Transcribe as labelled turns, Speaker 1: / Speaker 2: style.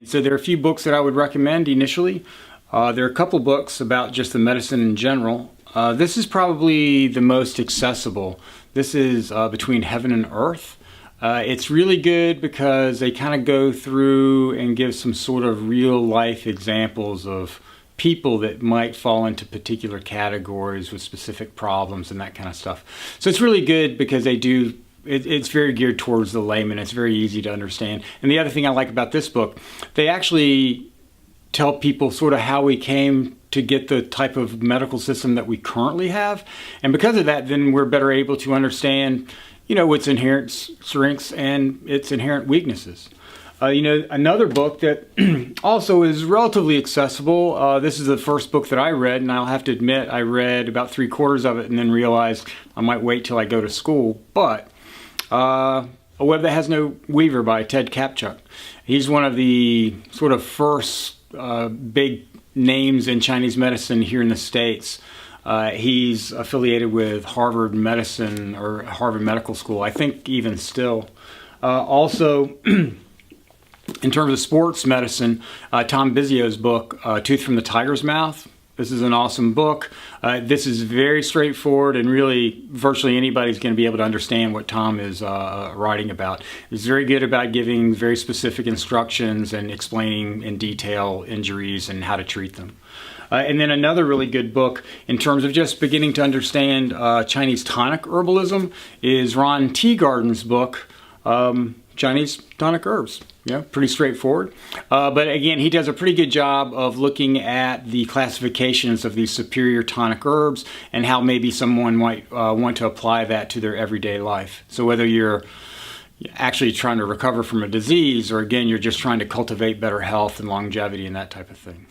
Speaker 1: So there are a few books that I would recommend initially. There are a couple books about just the medicine in general. This is probably the most accessible. This is Between Heaven and Earth. It's really good because they kind of go through and give some sort of real life examples of people that might fall into particular categories with specific problems and that kind of stuff. So it's really good because they do, it's very geared towards the layman. It's very easy to understand. And the other thing I like about this book, they actually tell people sort of how we came to get the type of medical system that we currently have. And because of that, then we're better able to understand, you know, its inherent strengths and its inherent weaknesses. You know, another book that also is relatively accessible, this is the first book that I read, and I'll have to admit I read about 3/4 of it and then realized I might wait till I go to school, but A Web That Has No Weaver by Ted Kaptchuk. He's one of the sort of first big names in Chinese medicine here in the States. He's affiliated with Harvard Medicine or Harvard Medical School, I think even still. Also, in terms of sports medicine, Tom Bizzio's book, Tooth from the Tiger's Mouth. This is an awesome book. This is very straightforward, and really virtually anybody's going to be able to understand what Tom is writing about. He's very good about giving very specific instructions and explaining in detail injuries and how to treat them. And then another really good book in terms of just beginning to understand Chinese tonic herbalism is Ron Teagarden's book, Chinese Tonic Herbs. Yeah, pretty straightforward. But again, he does a pretty good job of looking at the classifications of these superior tonic herbs and how maybe someone might want to apply that to their everyday life. So whether you're actually trying to recover from a disease or again, you're just trying to cultivate better health and longevity and that type of thing.